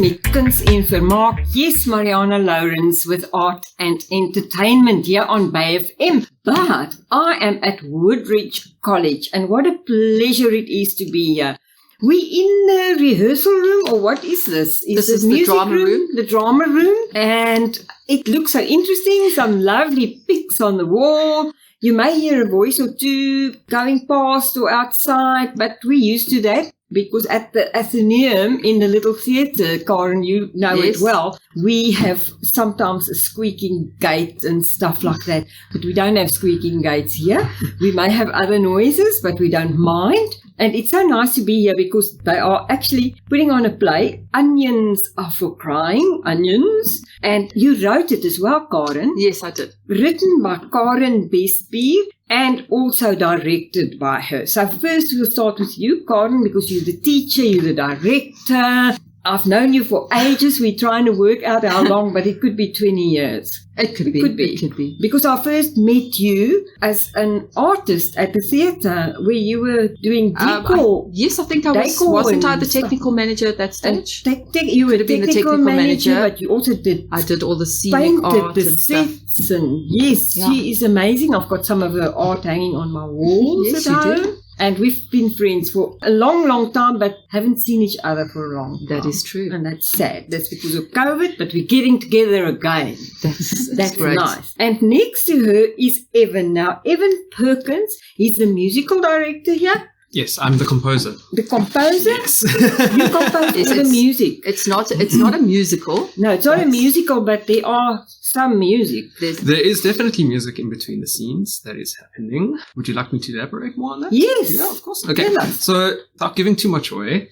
met Kuns en Vermaak. Yes, Marianah Lourens with art and entertainment here on Bay FM. But I am at Woodridge College, and what a pleasure it is to be here. We in the rehearsal room, or what is this? This is the drama room. The drama room, and it looks so interesting. Some lovely pics on the wall. You may hear a voice or two going past or outside, but we're used to that. Because at the Athenaeum in the little theatre, Caren, you know Yes. it well, we have sometimes a squeaking gate and stuff like that. But we don't have squeaking gates here. We may have other noises, but we don't mind. And it's so nice to be here because they are actually putting on a play. Onions are for crying, onions. And you wrote it as well, Caren. Yes, I did. Written by Caren Bestbier and also directed by her. So first we'll start with you, Caren, because you're the teacher, you're the director. I've known you for ages. We're trying to work out how long, but it could be 20 years. It could be. Because I first met you as an artist at the theatre where you were doing decor. Yes, I think I was. Wasn't I the technical manager at that stage? You were the been the technical technical manager, manager. but you also did I did all the scenic painted art the and stuff. sets, and yes, Yeah. she is amazing. I've got some of her art hanging on my walls Yes, at you home. do. And we've been friends for a long, long time, but haven't seen each other for a long time. That is true. And that's sad. That's because of COVID, but we're getting together again. That's great. nice. And next to her is Evan. Now, Evan Perkins, he's the musical director here. Yes, I'm the composer. The composer? Yes. You compose Yes, all the it's- music. It's not a musical. No, it's not a musical, but there are some music. There is definitely music in between the scenes that is happening. Would you like me to elaborate more on that? Yes. Yeah, of course. Okay. Tell us. So, without giving too much away.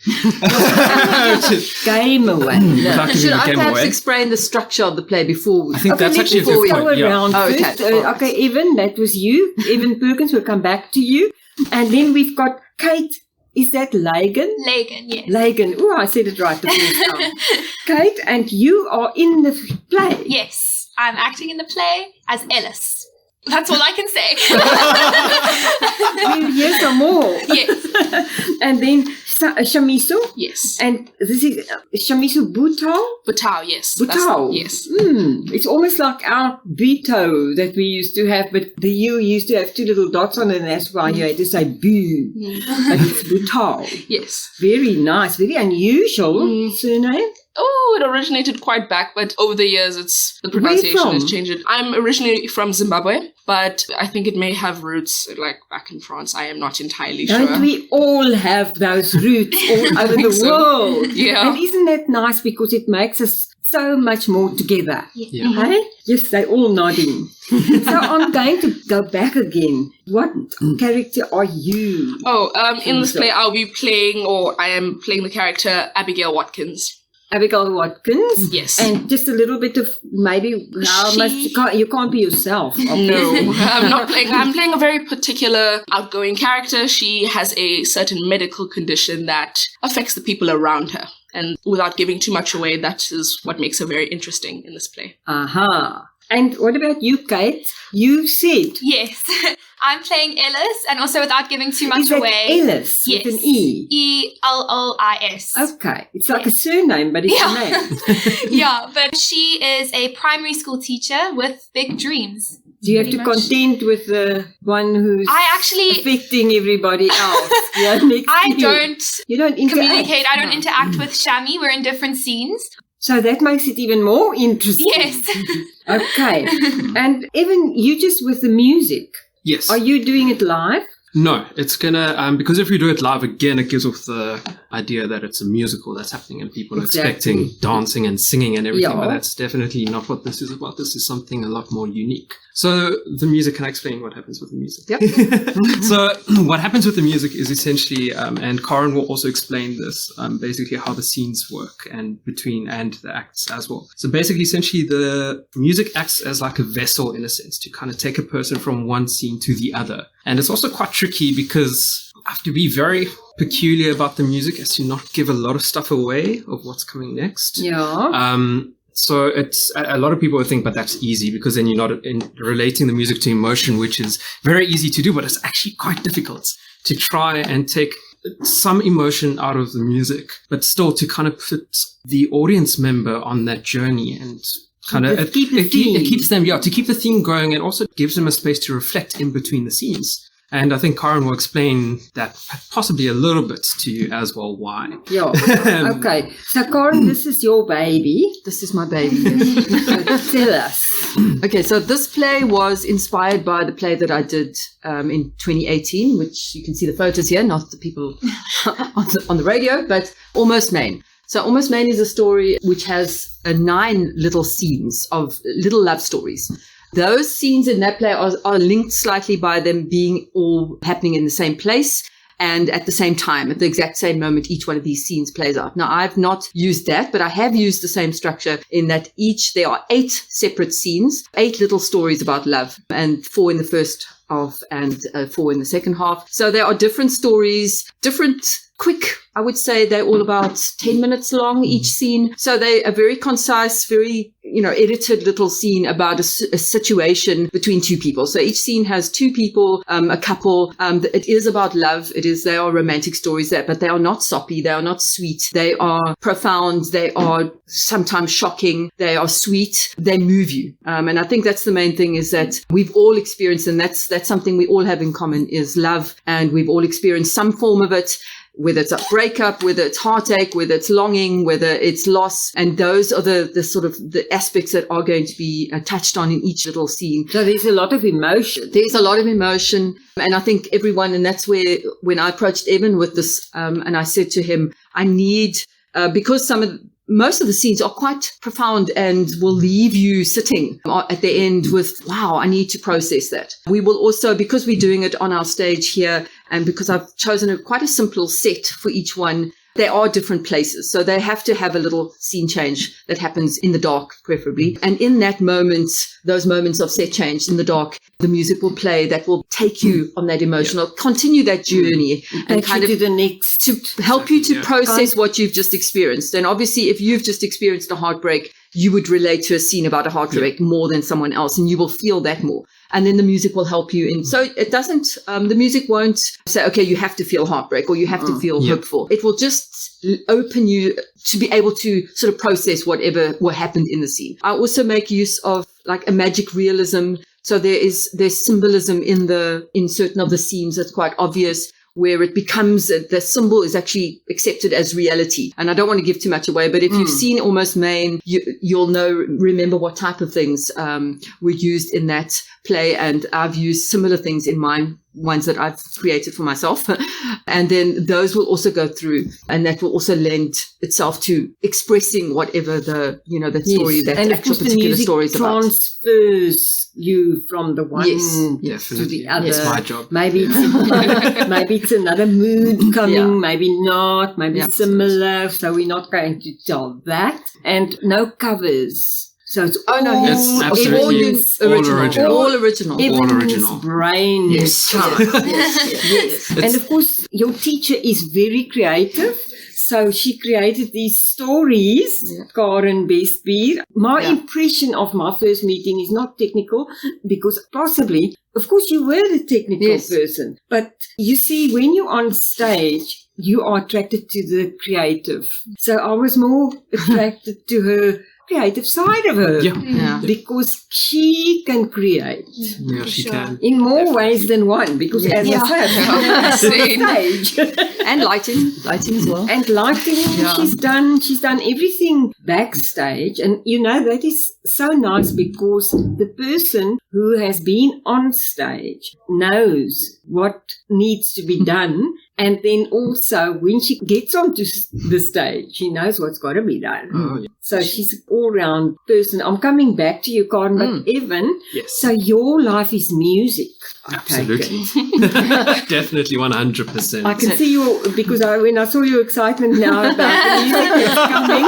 Game away. Without giving Should the I game perhaps away. explain the structure of the play before we... I think that's actually a let's good go point. Yeah. around Oh, okay. first. All right. Okay, Evan, that was you. Evan Perkins, we'll come back to you. And then we've got Kate. Is that Lagan? Lagan, yes. Lagan. Oh, I said it right the first time. Kate, and you are in the play. Yes, I'm acting in the play as Ellis. That's all I can say. We'll hear some more. Yes. And then Shamiso. Yes. And this is Shamiso Butau. Butau, yes. Butau. Yes. It's almost like our Beto that we used to have, but the U used to have two little dots on it, and that's why you had to say Boo. But it's Butau. Yes. Very nice, very unusual surname. Oh, it originated quite back, but over the years, the pronunciation from? has changed. I'm originally from Zimbabwe, but I think it may have roots like back in France. I am not entirely Don't sure. we all have those roots all over the so. world? Yeah. And isn't that nice because it makes us so much more together? Yeah. Hey? Yes, they're all nodding. So I'm going to go back again. What character are you? Oh, in this play, I'll be playing, or I am playing the character Abigail Watkins. Abigail Watkins? Yes. And just a little bit of maybe how much you can't be yourself. Obviously. No, I'm not playing. I'm playing a very particular outgoing character. She has a certain medical condition that affects the people around her. And without giving too much away, that is what makes her very interesting in this play. Aha. And what about you, Kate? You said. Yes. I'm playing Ellis, and also without giving too much Is that away. Ellis Yes. with an E? E-L-L-I-S. Okay. It's like a surname, but it's Yeah. a name. Yeah, but she is a primary school teacher with big dreams. Do you have to Pretty much. contend with the one who's I actually, affecting everybody else? Yeah, next I to you. don't You don't interact. communicate. I don't No. interact with Shami. We're in different scenes. So that makes it even more interesting. Yes. Okay. And Evan, you just with the music. Yes. Are you doing it live? No, it's gonna, because if we do it live again, it gives off the idea that it's a musical that's happening and people are Exactly. expecting dancing and singing and everything, Yeah. but that's definitely not what this is about. This is something a lot more unique. So the music, can I explain what happens with the music? Yep. So what happens with the music is essentially, and Caren will also explain this, basically how the scenes work and the acts as well. So basically, essentially, the music acts as like a vessel in a sense to kind of take a person from one scene to the other. And it's also quite tricky because I have to be very peculiar about the music as to not give a lot of stuff away of what's coming next. Yeah. So it's a lot of people would think, but that's easy because then you're not relating the music to emotion, which is very easy to do, but it's actually quite difficult to try and take some emotion out of the music, but still to kind of put the audience member on that journey and kind of it keeps them to keep the theme going, and also gives them a space to reflect in between the scenes. And I think Caren will explain that possibly a little bit to you as well, why. Yeah. Okay. So, Caren, this is your baby. This is my baby. Yes. So tell us. Okay, so this play was inspired by the play that I did in 2018, which you can see the photos here, not the people on the radio, but Almost Maine. So Almost Maine is a story which has 9 little scenes of little love stories. Those scenes in that play are linked slightly by them being all happening in the same place and at the same time, at the exact same moment each one of these scenes plays out. Now, I've not used that, but I have used the same structure in that there are 8 separate scenes, 8 little stories about love, and 4 in the first half and 4 in the second half. So there are different stories, different quick, I would say they're all about 10 minutes long, each scene. So they are very concise, very, edited little scene about a situation between 2 people. So each scene has 2 people, a couple. It is about love. They are romantic stories but they are not soppy. They are not sweet. They are profound. They are sometimes shocking. They are sweet. They move you. And I think that's the main thing, is that we've all experienced, and that's something we all have in common, is love. And we've all experienced some form of it, whether it's a breakup, whether it's heartache, whether it's longing, whether it's loss. And those are the sort of the aspects that are going to be touched on in each little scene. So there's a lot of emotion. There's a lot of emotion. And I think everyone, and that's where, when I approached Evan with this, and I said to him, I need, because most of the scenes are quite profound and will leave you sitting at the end with, wow, I need to process that. We will also, because we're doing it on our stage here, and because I've chosen quite a simple set for each one, they are different places. So they have to have a little scene change that happens in the dark, preferably. And in that moment, those moments of set change in the dark, the music will play that will take you on that emotional, continue that journey, and kind of to the next, to help you to process what you've just experienced. And obviously, if you've just experienced a heartbreak, you would relate to a scene about a heartbreak more than someone else, and you will feel that more. And then the music will help you in. So it doesn't, the music won't say, okay, you have to feel heartbreak or you have to feel hopeful. It will just open you to be able to sort of process what happened in the scene. I also make use of like a magic realism. So there's symbolism in certain of the scenes that's quite obvious, where it becomes, the symbol is actually accepted as reality. And I don't want to give too much away, but if you've seen Almost Maine, you'll remember what type of things were used in that play. And I've used similar things in mine, ones that I've created for myself. And then those will also go through, and that will also lend itself to expressing whatever that story, that and actual particular story is about. Transfers you from the one to the other. It's my job. Maybe it's another mood coming, maybe not, maybe similar. So we're not going to tell that. And no covers. So it's all original. Everyone's brain. Yes. Yes. And of course, your teacher is very creative. So she created these stories, Caren Bestbier. My impression of my first meeting is not technical, because possibly, of course, you were the technical person. But you see, when you're on stage, you are attracted to the creative. So I was more attracted to her creative side of her, because she can create. Yeah, she can. In more ways than one, because as I said, on stage. And lighting as well. And lighting, she's done everything backstage. And that is so nice, because the person who has been on stage knows what needs to be done. And then also, when she gets onto the stage, she knows what's got to be done. Oh, yeah. So she's an all-round person. I'm coming back to you, Caren, but Evan, so your life is music. Absolutely. Definitely 100%. I can see because when I saw your excitement now about the music that's coming.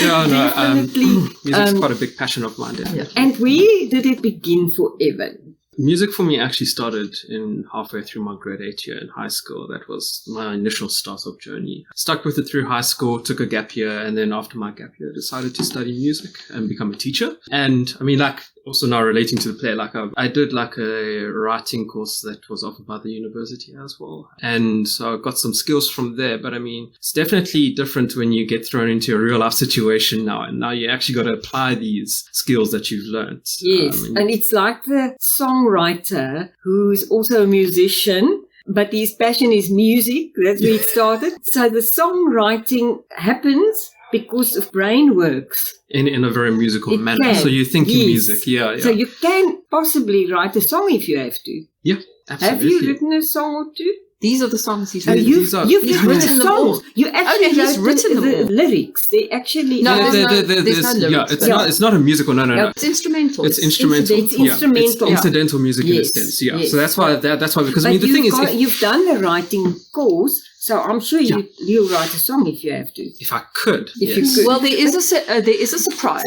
Definitely. Music's quite a big passion of mine. And where did it begin for Evan? Music for me actually started in halfway through my grade 8 year in high school. That was my initial startup journey. Stuck with it through high school, took a gap year, and then after my gap year, decided to study music and become a teacher. And I mean, like also now relating to the play, like I did like a writing course that was offered by the university as well. And so I got some skills from there. But I mean, it's definitely different when you get thrown into a real life situation now. And now you actually got to apply these skills that you've learned. Yes. And it's like the songwriter who's also a musician, but his passion is music. That's where it started. So the songwriting happens because of brain works. In a very musical It manner. can. So you think in Yes. music. Yeah. So you can possibly write a song if you have to. Yeah, Have absolutely. you written a song or two? These are the songs he's Oh, written. These are- you've He's written written them songs. all. You actually Okay, he's wrote written them the all. lyrics. They actually No, are- there's no lyrics, yeah, it's but- not. It's not a musical. No. It's instrumental. It's instrumental. It's Yeah, instrumental. It's incidental music in a Yes, sense. Yeah. yes. So that's why. That's why. Because I But mean, the thing is, you've done the writing course, so I'm sure you'll write a song if you have to. if I could, If you yes. could. Well, there is a surprise. There is a surprise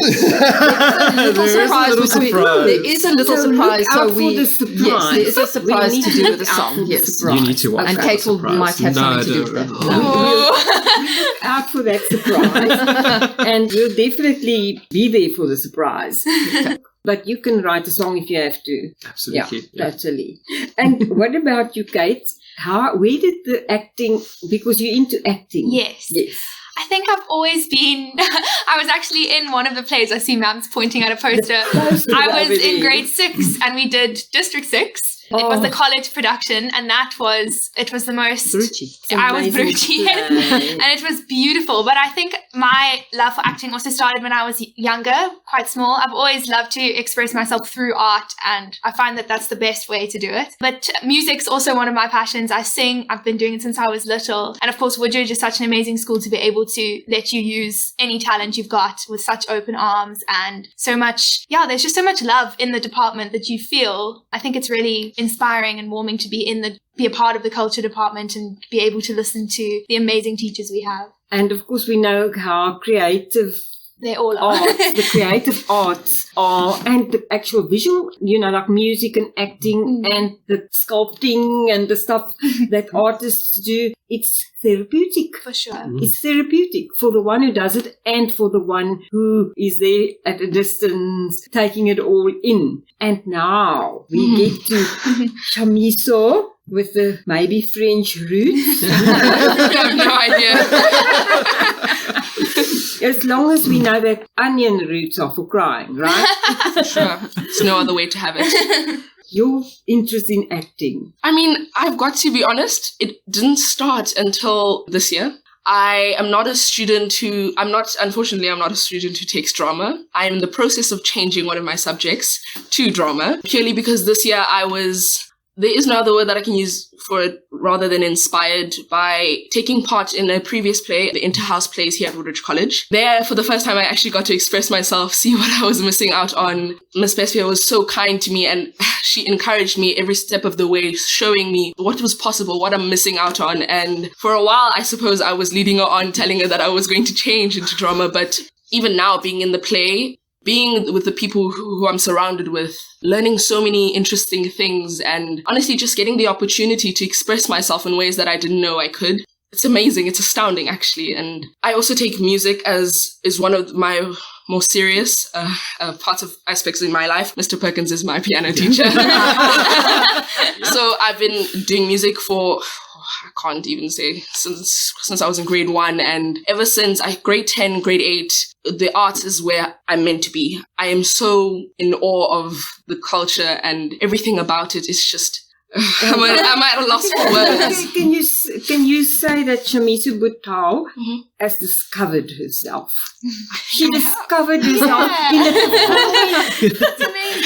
little surprise. There is a little So surprise. look out So for we the surprise. yes, there is a surprise We need to to do look with the out song. for the Yes, surprise. You need to watch and out Kate for the surprise. might have something to do with that. No. Oh. Look out for that surprise, and we'll definitely be there for the surprise. But you can write a song if you have to. Absolutely. Yeah, totally. And what about you, Kate? Where did the acting? Because you're into acting. Yes. Yes. I think I've always been. I was actually in one of the plays. I see Mam's pointing at a poster. I was in grade 6 and we did District 6. It was the college production, and it was the most. Brucci. I was Amazing Brucci, play. and it was beautiful. But I think my love for acting also started when I was younger, quite small. I've always loved to express myself through art, and I find that that's the best way to do it. But music's also one of my passions. I sing. I've been doing it since I was little. And of course, Woodridge is such an amazing school to be able to let you use any talent you've got with such open arms and so much. Yeah, there's just so much love in the department that you feel. I think it's really inspiring and warming to be be a part of the culture department and be able to listen to the amazing teachers we have. And of course, we know how creative They all are. arts, the creative arts are, and the actual visual, like music and acting and the sculpting and the stuff that artists do. It's therapeutic. For sure. It's therapeutic for the one who does it and for the one who is there at a distance taking it all in. And now we get to chamiso with the maybe French roots. I have no idea. As long as we know that onion roots are for crying, right? Sure. There's no other way to have it. Your interest in acting. I mean, I've got to be honest, it didn't start until this year. I am not a student unfortunately, I'm not a student who takes drama. I am in the process of changing one of my subjects to drama, purely because this year there is no other word that I can use for it rather than inspired by taking part in a previous play, the Interhouse plays here at Woodridge College. There, for the first time, I actually got to express myself, see what I was missing out on. Miss Bestbier was so kind to me and she encouraged me every step of the way, showing me what was possible, what I'm missing out on. And for a while, I suppose I was leading her on, telling her that I was going to change into drama. But even now, being in the play, being with the people who I'm surrounded with, learning so many interesting things, and honestly just getting the opportunity to express myself in ways that I didn't know I could. It's amazing. It's astounding, actually. And I also take music is one of my most serious aspects in my life. Mr. Perkins is my piano teacher. So I've been doing music for, I can't even say, since I was in grade 1. And ever since grade 10, grade 8, the arts is where I'm meant to be. I am so in awe of the culture and everything about it. It's just, I'm at a loss for words. Can you say that Chamiso Butao has discovered herself? She discovered herself in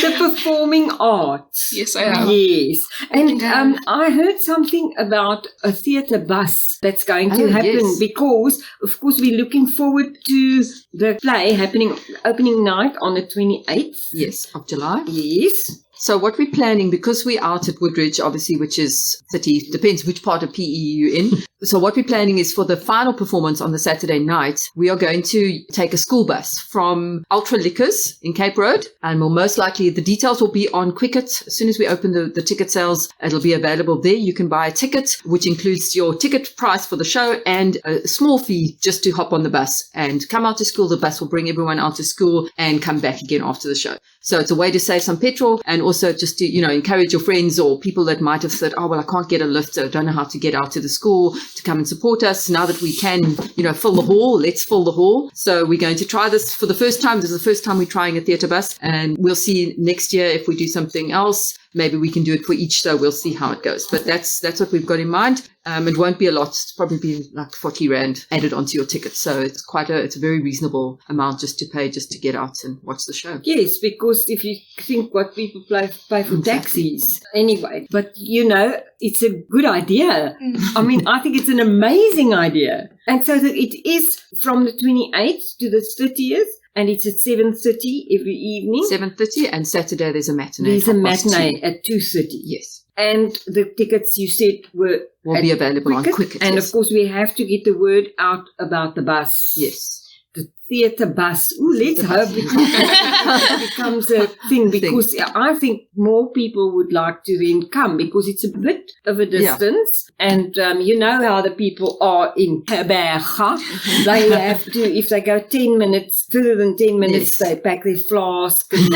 the performing arts. Yes, I have. Yes. And I heard something about a theatre bus that's going to happen because, of course, we're looking forward to the play happening opening night on the 28th. Yes, of July. Yes. So what we're planning, because we're out at Woodridge, obviously, which is city, depends which part of PE you're in. So what we're planning is for the final performance on the Saturday night, we are going to take a school bus from Ultra Liquors in Cape Road, and we'll most likely, the details will be on Quicket. As soon as we open the ticket sales, it'll be available there. You can buy a ticket, which includes your ticket price for the show and a small fee just to hop on the bus and come out to school. The bus will bring everyone out to school and come back again after the show. So it's a way to save some petrol and also just to, encourage your friends or people that might have said, oh, well, I can't get a lift, so I don't know how to get out to the school to come and support us. Now that we can, fill the hall, let's fill the hall. So we're going to try this for the first time. This is the first time we're trying a theatre bus, and we'll see next year if we do something else. Maybe we can do it for each show. We'll see how it goes. But that's what we've got in mind. It won't be a lot. It's probably be like 40 Rand added onto your ticket. So it's it's a very reasonable amount just to pay just to get out and watch the show. Yes, because if you think what people pay for taxis anyway, but it's a good idea. I mean, I think it's an amazing idea. And so that it is from the 28th to the 30th. And it's at 7:30 every evening. 7:30, and Saturday there's a matinee. There's a matinee at 2:30. Yes. And the tickets you said will be available on Quicket. And of course we have to get the word out about the bus. Yes. The theatre bus. Ooh, let's hope it becomes a thing, because I think more people would like to then come, because it's a bit of a distance. Yeah. And you know how the people are in Berga. They have to, if they go 10 minutes, further than 10 minutes, they pack their flask and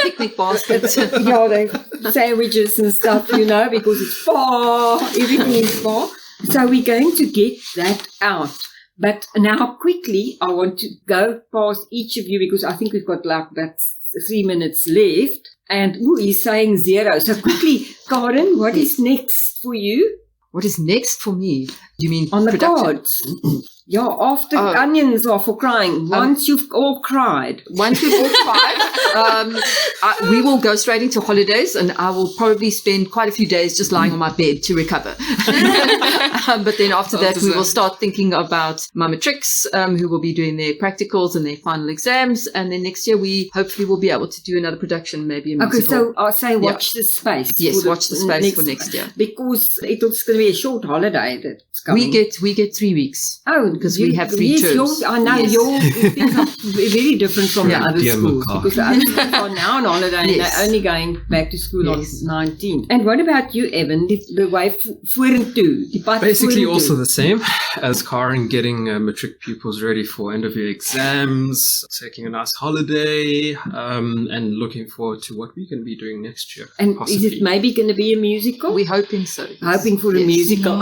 picnic baskets. They sandwiches and stuff, because it's far. Everything is far. So we're going to get that out. But now quickly, I want to go past each of you, because I think we've got like about 3 minutes left. And he's saying 0. So quickly, Caren, what is next for you? What is next for me? You mean on the production? cards? Yeah, after onions are for crying. Once you've all cried. Once we've all cried, we will go straight into holidays, and I will probably spend quite a few days just lying on my bed to recover. But then after that, we will start thinking about my matrics, who will be doing their practicals and their final exams. And then next year, we hopefully will be able to do another production, maybe a musical. Okay, so I'll say watch the space. Yes, watch the space for next year. Because it's going to be a short holiday that's coming. We get 3 weeks. Oh, because we have 3 terms. I know your things are very different from the other schools, because the other schools are now on holiday and they're only going back to school on 19th. And what about you, Evan? The way vorentoe? Basically also the same as Caren, getting matric pupils ready for end of year exams, taking a nice holiday, and looking forward to what we're going to be doing next year. And possibly. Is it maybe going to be a musical? We're hoping so. Hoping for a musical.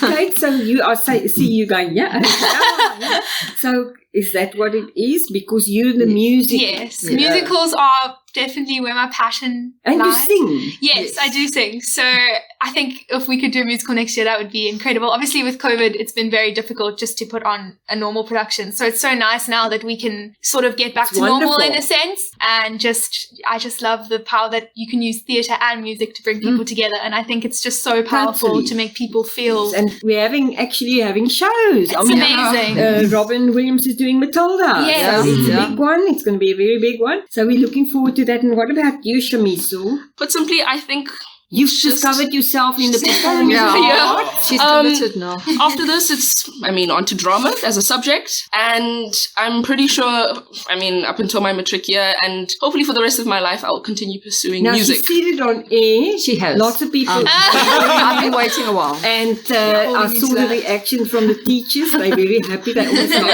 Kate, so see you going, yeah. So is that what it is? Because you're the music. Yes, musicals are definitely where my passion and lies. You sing. Yes, I do sing. So I think if we could do a musical next year, that would be incredible. Obviously, with COVID, it's been very difficult just to put on a normal production. So it's so nice now that we can sort of get back to normal in a sense. And I just love the power that you can use theatre and music to bring people together. And I think it's just so powerful to make people feel. And we're actually having shows. It's amazing. Robin Williams is doing Matilda. Yes. So it's a big one. It's going to be a very big one. So we're looking forward to that. And what about you, Shamiso? Put simply, I think you've discovered yourself in the performing art. She's committed now. After this, it's, on to drama as a subject. And I'm pretty sure, up until my matric year, and hopefully for the rest of my life, I'll continue pursuing music. She's said it on air. She has. Lots of people. I've been waiting a while. And I saw the reaction from the teachers. They're very happy. They also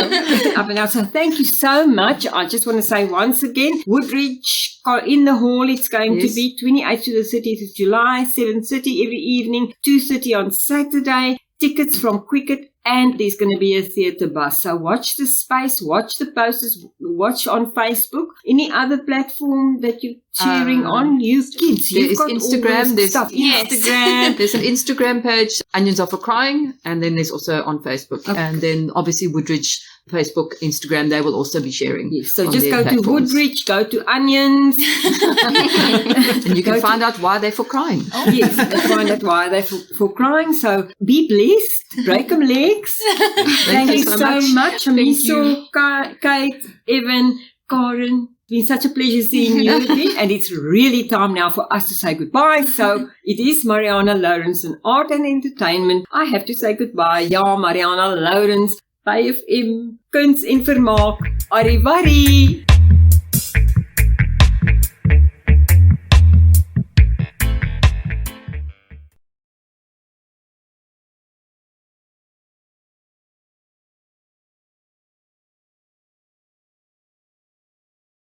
up and out. So thank you so much. I just want to say once again, Woodridge in the hall, it's going to be 28th to the 30th of July, 7:30 every evening, 2:30 on Saturday. Tickets from Quicket, and there's going to be a theatre bus. So watch the space, watch the posters, watch on Facebook. Any other platform that you're cheering on? You kids. There's Instagram. There's stuff. Yes. Instagram. There's an Instagram page, Onions Are For Crying, and then there's also on Facebook. Okay. And then obviously Woodridge, Facebook, Instagram, they will also be sharing. Yes, so just go to Woodridge, go to Onions. And you can find out why they're for crying. Oh. Yes, find out why they're for crying. So be blessed, break them legs. Thank you so much. Amiso, Kate, Evan, Caren, it's been such a pleasure seeing you again, and it's really time now for us to say goodbye. So it is Marianah Lourens in Art and Entertainment. I have to say goodbye. Ja, Marianah Lourens, by FM, Kuns en Vermaak. Arrivederci.